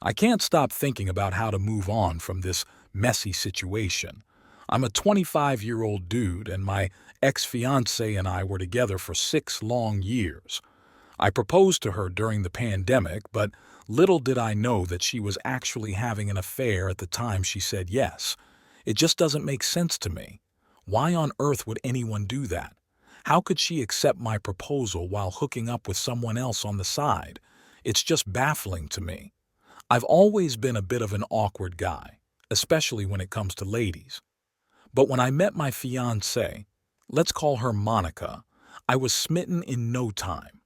I can't stop thinking about how to move on from this messy situation. I'm a 25-year-old dude, and my ex-fiancee and I were together for 6 long years. I proposed to her during the pandemic, but little did I know that she was actually having an affair at the time she said yes. It just doesn't make sense to me. Why on earth would anyone do that? How could she accept my proposal while hooking up with someone else on the side? It's just baffling to me. I've always been a bit of an awkward guy, especially when it comes to ladies. But when I met my fiancée, let's call her Monica, I was smitten in no time.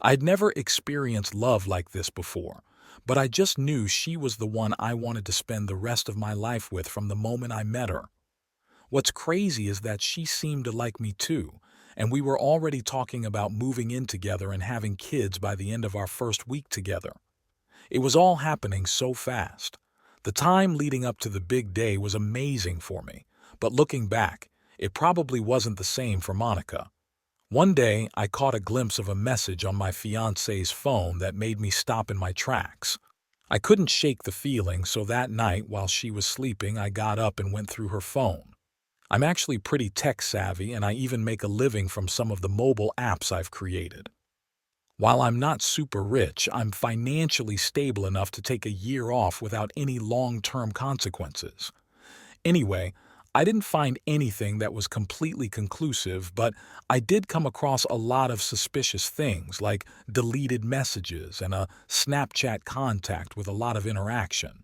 I'd never experienced love like this before, but I just knew she was the one I wanted to spend the rest of my life with from the moment I met her. What's crazy is that she seemed to like me too, and we were already talking about moving in together and having kids by the end of our first week together. It was all happening so fast. The time leading up to the big day was amazing for me, but looking back, it probably wasn't the same for Monica. One day, I caught a glimpse of a message on my fiancée's phone that made me stop in my tracks. I couldn't shake the feeling, so that night, while she was sleeping, I got up and went through her phone. I'm actually pretty tech-savvy, and I even make a living from some of the mobile apps I've created. While I'm not super rich, I'm financially stable enough to take a year off without any long-term consequences. Anyway, I didn't find anything that was completely conclusive, but I did come across a lot of suspicious things like deleted messages and a Snapchat contact with a lot of interaction.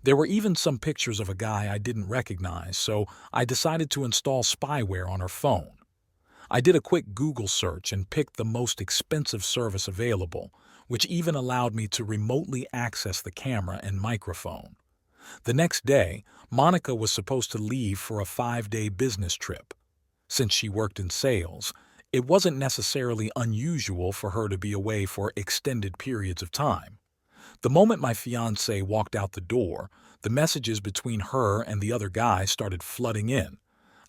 There were even some pictures of a guy I didn't recognize, so I decided to install spyware on her phone. I did a quick Google search and picked the most expensive service available, which even allowed me to remotely access the camera and microphone. The next day, Monica was supposed to leave for a 5-day business trip. Since she worked in sales, it wasn't necessarily unusual for her to be away for extended periods of time. The moment my fiancé walked out the door, the messages between her and the other guy started flooding in.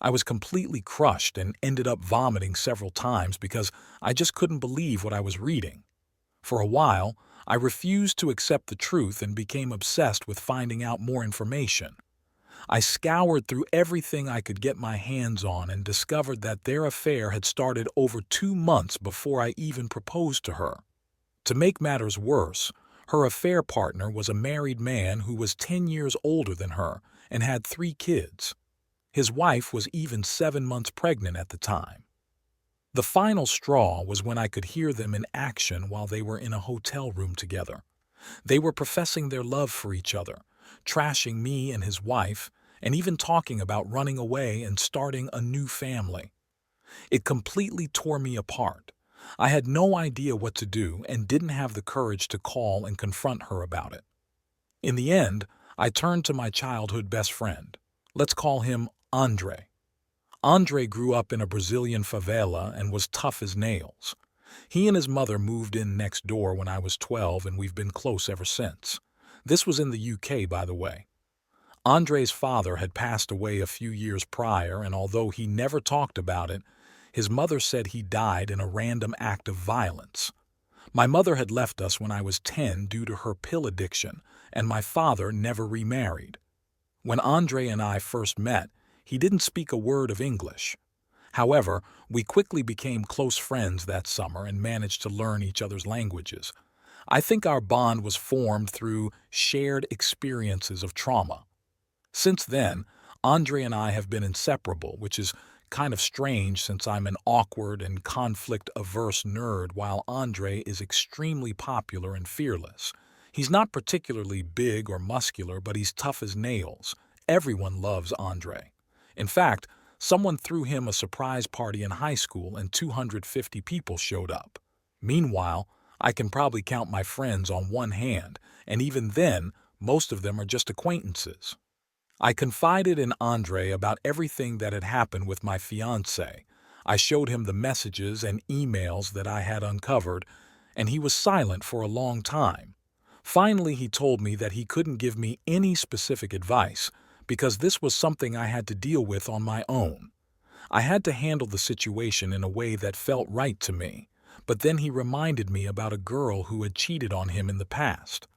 I was completely crushed and ended up vomiting several times because I just couldn't believe what I was reading. For a while, I refused to accept the truth and became obsessed with finding out more information. I scoured through everything I could get my hands on and discovered that their affair had started over 2 months before I even proposed to her. To make matters worse, her affair partner was a married man who was 10 years older than her and had 3 kids. His wife was even 7 months pregnant at the time. The final straw was when I could hear them in action while they were in a hotel room together. They were professing their love for each other, trashing me and his wife, and even talking about running away and starting a new family. It completely tore me apart. I had no idea what to do and didn't have the courage to call and confront her about it. In the end, I turned to my childhood best friend. Let's call him Andre. Andre grew up in a Brazilian favela and was tough as nails. He and his mother moved in next door when I was 12, and we've been close ever since. This was in the UK, by the way. Andre's father had passed away a few years prior, and although he never talked about it, his mother said he died in a random act of violence. My mother had left us when I was 10 due to her pill addiction, and my father never remarried. When Andre and I first met, he didn't speak a word of English. However, we quickly became close friends that summer and managed to learn each other's languages. I think our bond was formed through shared experiences of trauma. Since then, Andre and I have been inseparable, which is kind of strange since I'm an awkward and conflict-averse nerd while Andre is extremely popular and fearless. He's not particularly big or muscular, but he's tough as nails. Everyone loves Andre. In fact, someone threw him a surprise party in high school and 250 people showed up. Meanwhile, I can probably count my friends on one hand, and even then, most of them are just acquaintances. I confided in Andre about everything that had happened with my fiancée. I showed him the messages and emails that I had uncovered, and he was silent for a long time. Finally, he told me that he couldn't give me any specific advice because this was something I had to deal with on my own. I had to handle the situation in a way that felt right to me, but then he reminded me about a girl who had cheated on him in the past.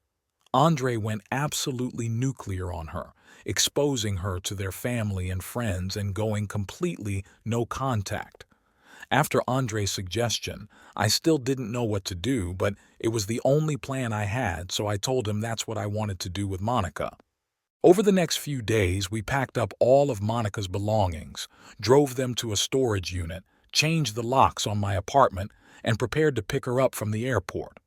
Andre went absolutely nuclear on her, exposing her to their family and friends and going completely no contact. After Andre's suggestion, I still didn't know what to do, but it was the only plan I had, so I told him that's what I wanted to do with Monica. Over the next few days, we packed up all of Monica's belongings, drove them to a storage unit, changed the locks on my apartment, and prepared to pick her up from the airport.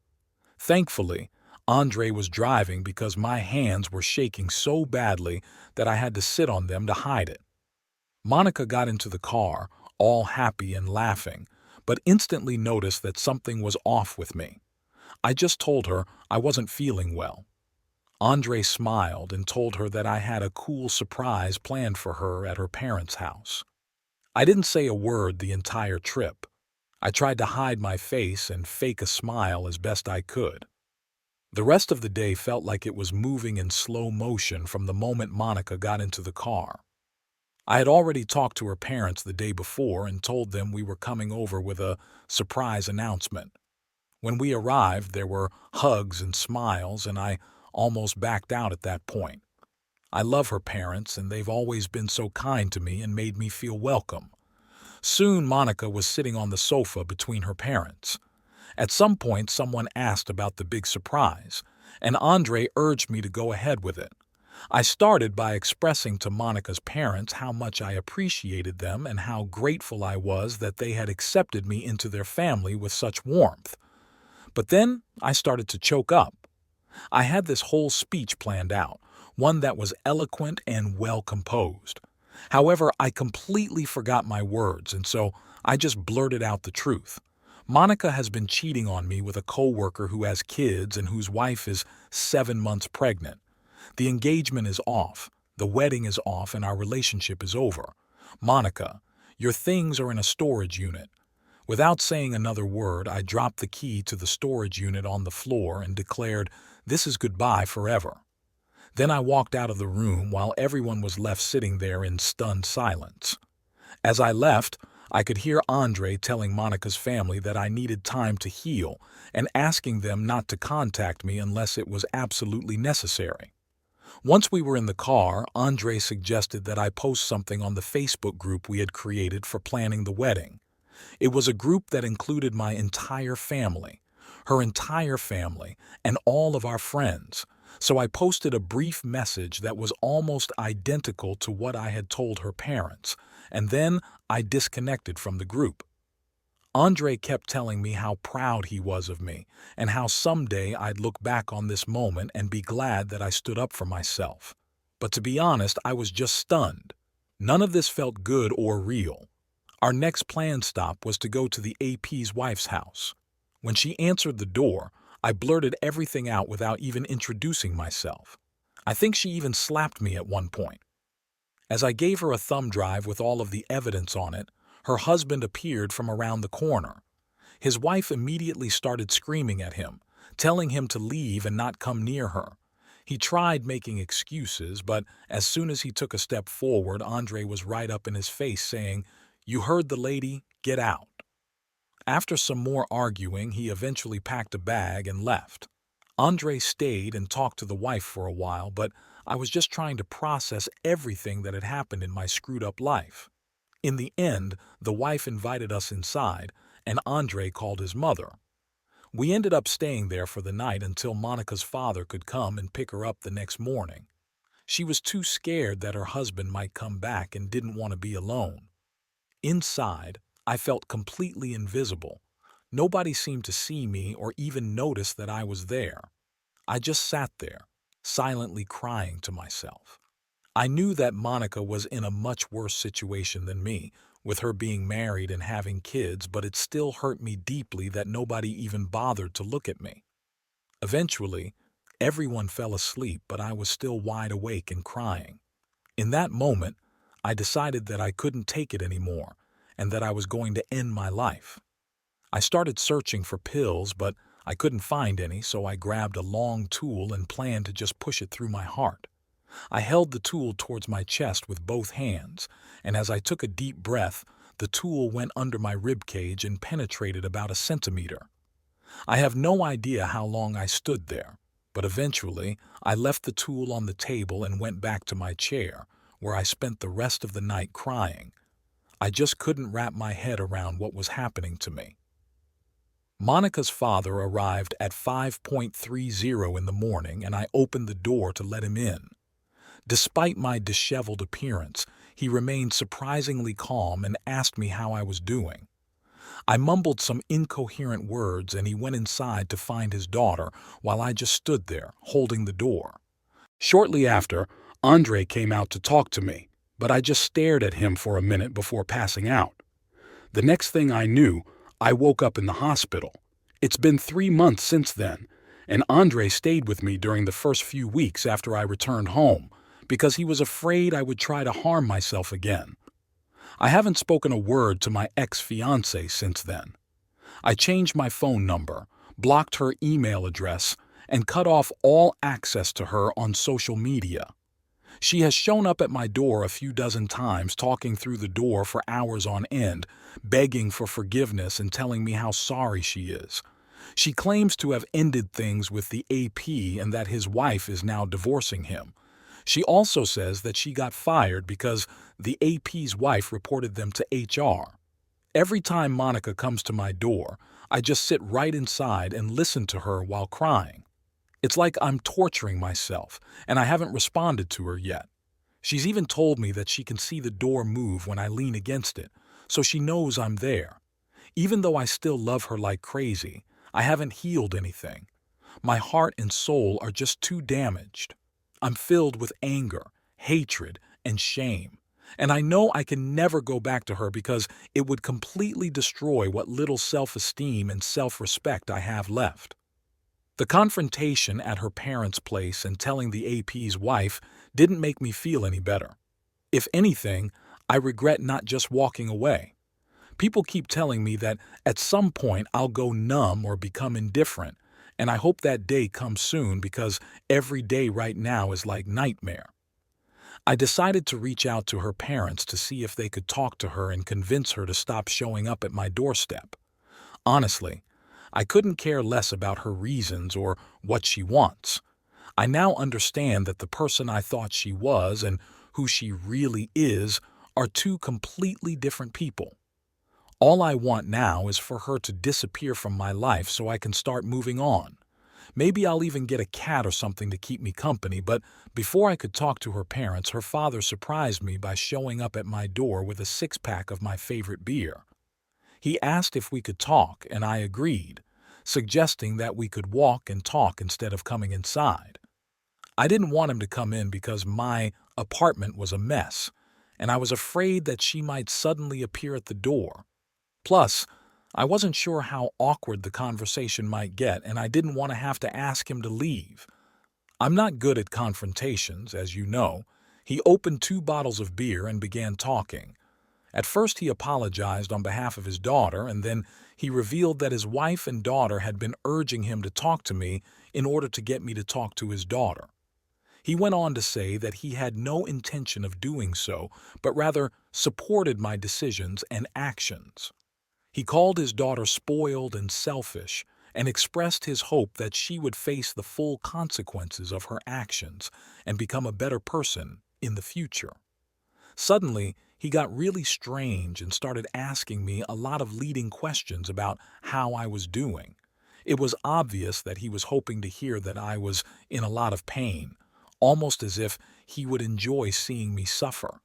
Thankfully, Andre was driving because my hands were shaking so badly that I had to sit on them to hide it. Monica got into the car, all happy and laughing, but instantly noticed that something was off with me. I just told her I wasn't feeling well. Andre smiled and told her that I had a cool surprise planned for her at her parents' house. I didn't say a word the entire trip. I tried to hide my face and fake a smile as best I could. The rest of the day felt like it was moving in slow motion from the moment Monica got into the car. I had already talked to her parents the day before and told them we were coming over with a surprise announcement. When we arrived, there were hugs and smiles, and I almost backed out at that point. I love her parents, and they've always been so kind to me and made me feel welcome. Soon, Monica was sitting on the sofa between her parents. At some point, someone asked about the big surprise, and Andre urged me to go ahead with it. I started by expressing to Monica's parents how much I appreciated them and how grateful I was that they had accepted me into their family with such warmth. But then I started to choke up. I had this whole speech planned out, one that was eloquent and well composed. However, I completely forgot my words, and so I just blurted out the truth. Monica has been cheating on me with a coworker who has kids and whose wife is 7 months pregnant. The engagement is off, the wedding is off, and our relationship is over. Monica, your things are in a storage unit. Without saying another word, I dropped the key to the storage unit on the floor and declared, "This is goodbye forever." Then I walked out of the room while everyone was left sitting there in stunned silence. As I left, I could hear Andre telling Monica's family that I needed time to heal and asking them not to contact me unless it was absolutely necessary. Once we were in the car, Andre suggested that I post something on the Facebook group we had created for planning the wedding. It was a group that included my entire family, her entire family, and all of our friends. So I posted a brief message that was almost identical to what I had told her parents, and then I disconnected from the group. Andre kept telling me how proud he was of me and how someday I'd look back on this moment and be glad that I stood up for myself. But to be honest, I was just stunned. None of this felt good or real. Our next planned stop was to go to the AP's wife's house. When she answered the door, I blurted everything out without even introducing myself. I think she even slapped me at one point. As I gave her a thumb drive with all of the evidence on it, her husband appeared from around the corner. His wife immediately started screaming at him, telling him to leave and not come near her. He tried making excuses, but as soon as he took a step forward, Andre was right up in his face saying, "You heard the lady, get out." After some more arguing, he eventually packed a bag and left. Andre stayed and talked to the wife for a while, but I was just trying to process everything that had happened in my screwed-up life. In the end, the wife invited us inside, and Andre called his mother. We ended up staying there for the night until Monica's father could come and pick her up the next morning. She was too scared that her husband might come back and didn't want to be alone. Inside, I felt completely invisible. Nobody seemed to see me or even notice that I was there. I just sat there, silently crying to myself. I knew that Monica was in a much worse situation than me, with her being married and having kids, but it still hurt me deeply that nobody even bothered to look at me. Eventually, everyone fell asleep, but I was still wide awake and crying. In that moment, I decided that I couldn't take it anymore and that I was going to end my life. I started searching for pills, but I couldn't find any, so I grabbed a long tool and planned to just push it through my heart. I held the tool towards my chest with both hands, and as I took a deep breath, the tool went under my rib cage and penetrated about a centimeter. I have no idea how long I stood there. But eventually, I left the tool on the table and went back to my chair, where I spent the rest of the night crying. I just couldn't wrap my head around what was happening to me. Monica's father arrived at 5:30 in the morning, and I opened the door to let him in. Despite my disheveled appearance, he remained surprisingly calm and asked me how I was doing. I mumbled some incoherent words, and he went inside to find his daughter while I just stood there, holding the door. Shortly after, Andre came out to talk to me, but I just stared at him for a minute before passing out. The next thing I knew, I woke up in the hospital. It's been 3 months since then, and Andre stayed with me during the first few weeks after I returned home, because he was afraid I would try to harm myself again. I haven't spoken a word to my ex-fiancée since then. I changed my phone number, blocked her email address, and cut off all access to her on social media. She has shown up at my door a few dozen times, talking through the door for hours on end, begging for forgiveness and telling me how sorry she is. She claims to have ended things with the AP and that his wife is now divorcing him. She also says that she got fired because the AP's wife reported them to HR. Every time Monica comes to my door, I just sit right inside and listen to her while crying. It's like I'm torturing myself, and I haven't responded to her yet. She's even told me that she can see the door move when I lean against it, so she knows I'm there. Even though I still love her like crazy, I haven't healed anything. My heart and soul are just too damaged. I'm filled with anger, hatred, and shame, and I know I can never go back to her because it would completely destroy what little self-esteem and self-respect I have left. The confrontation at her parents' place and telling the AP's wife didn't make me feel any better. If anything, I regret not just walking away. People keep telling me that at some point I'll go numb or become indifferent, and I hope that day comes soon because every day right now is like nightmare. I decided to reach out to her parents to see if they could talk to her and convince her to stop showing up at my doorstep. Honestly, I couldn't care less about her reasons or what she wants. I now understand that the person I thought she was and who she really is are two completely different people. All I want now is for her to disappear from my life so I can start moving on. Maybe I'll even get a cat or something to keep me company, but before I could talk to her parents, her father surprised me by showing up at my door with a six-pack of my favorite beer. He asked if we could talk, and I agreed, suggesting that we could walk and talk instead of coming inside. I didn't want him to come in because my apartment was a mess, and I was afraid that she might suddenly appear at the door. Plus, I wasn't sure how awkward the conversation might get, and I didn't want to have to ask him to leave. I'm not good at confrontations, as you know. He opened 2 bottles of beer and began talking. At first he apologized on behalf of his daughter, and then he revealed that his wife and daughter had been urging him to talk to me in order to get me to talk to his daughter. He went on to say that he had no intention of doing so, but rather supported my decisions and actions. He called his daughter spoiled and selfish and expressed his hope that she would face the full consequences of her actions and become a better person in the future. Suddenly, he got really strange and started asking me a lot of leading questions about how I was doing. It was obvious that he was hoping to hear that I was in a lot of pain, almost as if he would enjoy seeing me suffer.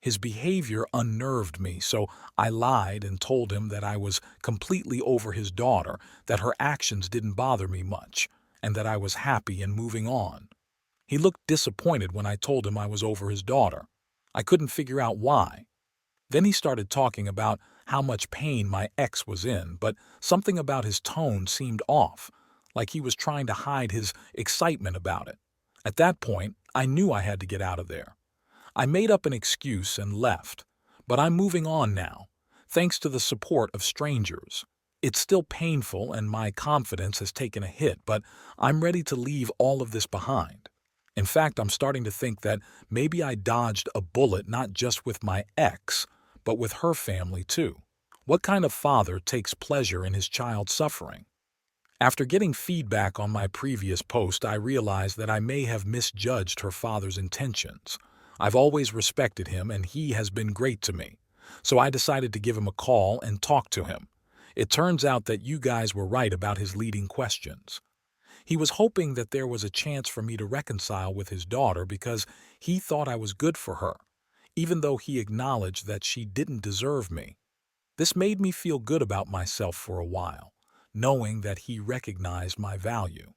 His behavior unnerved me, so I lied and told him that I was completely over his daughter, that her actions didn't bother me much, and that I was happy and moving on. He looked disappointed when I told him I was over his daughter. I couldn't figure out why. Then he started talking about how much pain my ex was in, but something about his tone seemed off, like he was trying to hide his excitement about it. At that point, I knew I had to get out of there. I made up an excuse and left, but I'm moving on now, thanks to the support of strangers. It's still painful and my confidence has taken a hit, but I'm ready to leave all of this behind. In fact, I'm starting to think that maybe I dodged a bullet not just with my ex, but with her family too. What kind of father takes pleasure in his child's suffering? After getting feedback on my previous post, I realized that I may have misjudged her father's intentions. I've always respected him and he has been great to me. So I decided to give him a call and talk to him. It turns out that you guys were right about his leading questions. He was hoping that there was a chance for me to reconcile with his daughter because he thought I was good for her, even though he acknowledged that she didn't deserve me. This made me feel good about myself for a while, knowing that he recognized my value.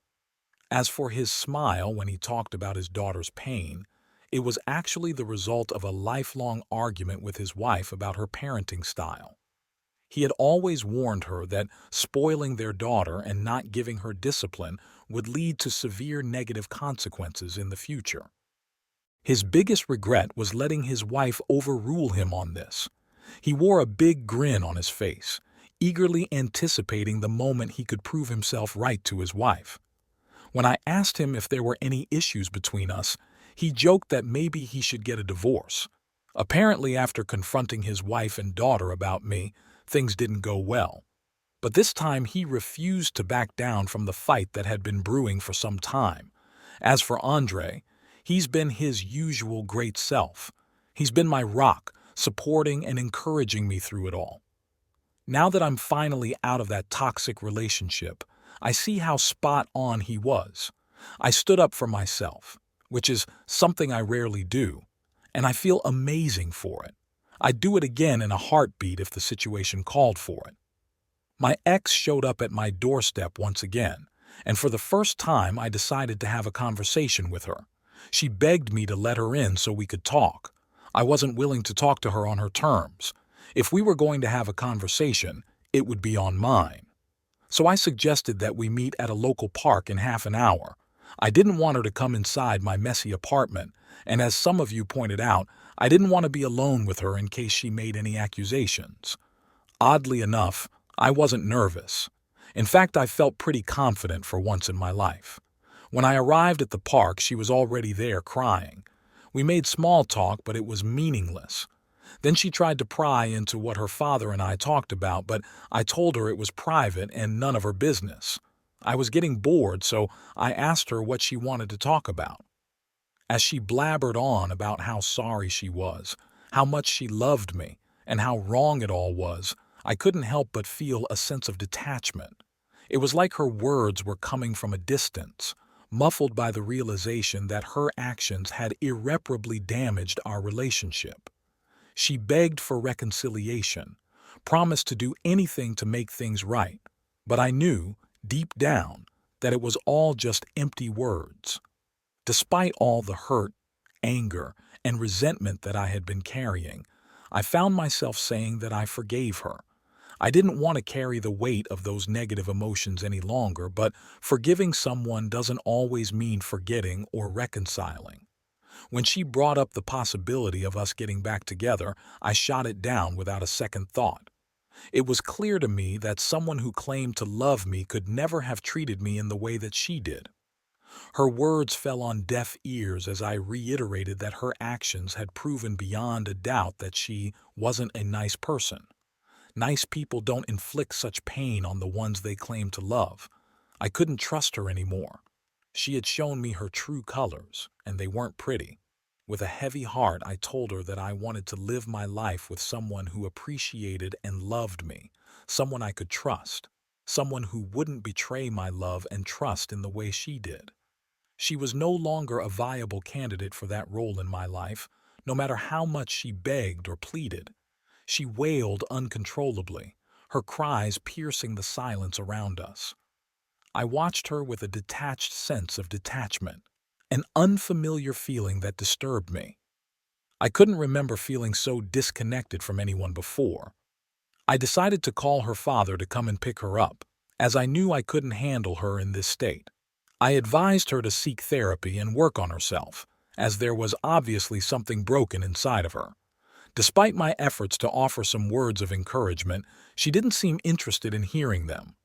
As for his smile when he talked about his daughter's pain, it was actually the result of a lifelong argument with his wife about her parenting style. He had always warned her that spoiling their daughter and not giving her discipline would lead to severe negative consequences in the future. His biggest regret was letting his wife overrule him on this. He wore a big grin on his face, eagerly anticipating the moment he could prove himself right to his wife. When I asked him if there were any issues between us, he joked that maybe he should get a divorce. Apparently, after confronting his wife and daughter about me, things didn't go well. But this time he refused to back down from the fight that had been brewing for some time. As for Andre, he's been his usual great self. He's been my rock, supporting and encouraging me through it all. Now that I'm finally out of that toxic relationship, I see how spot on he was. I stood up for myself, which is something I rarely do, and I feel amazing for it. I'd do it again in a heartbeat if the situation called for it. My ex showed up at my doorstep once again, and for the first time I decided to have a conversation with her. She begged me to let her in so we could talk. I wasn't willing to talk to her on her terms. If we were going to have a conversation, it would be on mine. So I suggested that we meet at a local park in half an hour. I didn't want her to come inside my messy apartment, and as some of you pointed out, I didn't want to be alone with her in case she made any accusations. Oddly enough, I wasn't nervous. In fact, I felt pretty confident for once in my life. When I arrived at the park, she was already there crying. We made small talk, but it was meaningless. Then she tried to pry into what her father and I talked about, but I told her it was private and none of her business. I was getting bored, so I asked her what she wanted to talk about. As she blabbered on about how sorry she was, how much she loved me, and how wrong it all was, I couldn't help but feel a sense of detachment. It was like her words were coming from a distance, muffled by the realization that her actions had irreparably damaged our relationship. She begged for reconciliation, promised to do anything to make things right, but I knew, deep down, that it was all just empty words. Despite all the hurt, anger, and resentment that I had been carrying, I found myself saying that I forgave her. I didn't want to carry the weight of those negative emotions any longer, but forgiving someone doesn't always mean forgetting or reconciling. When she brought up the possibility of us getting back together, I shot it down without a second thought. It was clear to me that someone who claimed to love me could never have treated me in the way that she did. Her words fell on deaf ears as I reiterated that her actions had proven beyond a doubt that she wasn't a nice person. Nice people don't inflict such pain on the ones they claim to love. I couldn't trust her anymore. She had shown me her true colors, and they weren't pretty. With a heavy heart, I told her that I wanted to live my life with someone who appreciated and loved me, someone I could trust, someone who wouldn't betray my love and trust in the way she did. She was no longer a viable candidate for that role in my life, no matter how much she begged or pleaded. She wailed uncontrollably, her cries piercing the silence around us. I watched her with a detached sense of detachment, an unfamiliar feeling that disturbed me. I couldn't remember feeling so disconnected from anyone before. I decided to call her father to come and pick her up, as I knew I couldn't handle her in this state. I advised her to seek therapy and work on herself, as there was obviously something broken inside of her. Despite my efforts to offer some words of encouragement, she didn't seem interested in hearing them.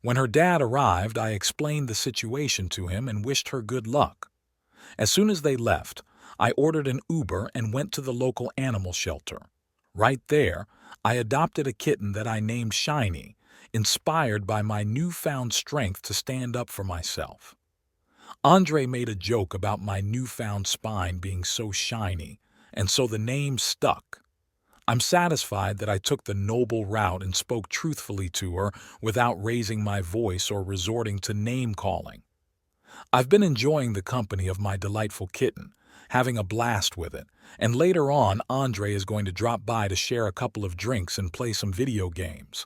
When her dad arrived, I explained the situation to him and wished her good luck. As soon as they left, I ordered an Uber and went to the local animal shelter. Right there, I adopted a kitten that I named Shiny, inspired by my newfound strength to stand up for myself. Andre made a joke about my newfound spine being so shiny, and so the name stuck. I'm satisfied that I took the noble route and spoke truthfully to her without raising my voice or resorting to name-calling. I've been enjoying the company of my delightful kitten, having a blast with it, and later on Andre is going to drop by to share a couple of drinks and play some video games.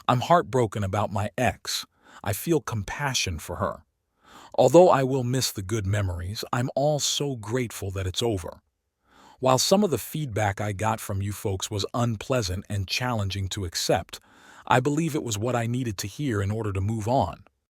I'm heartbroken about my ex. I feel compassion for her. Although I will miss the good memories, I'm all so grateful that it's over. While some of the feedback I got from you folks was unpleasant and challenging to accept, I believe it was what I needed to hear in order to move on.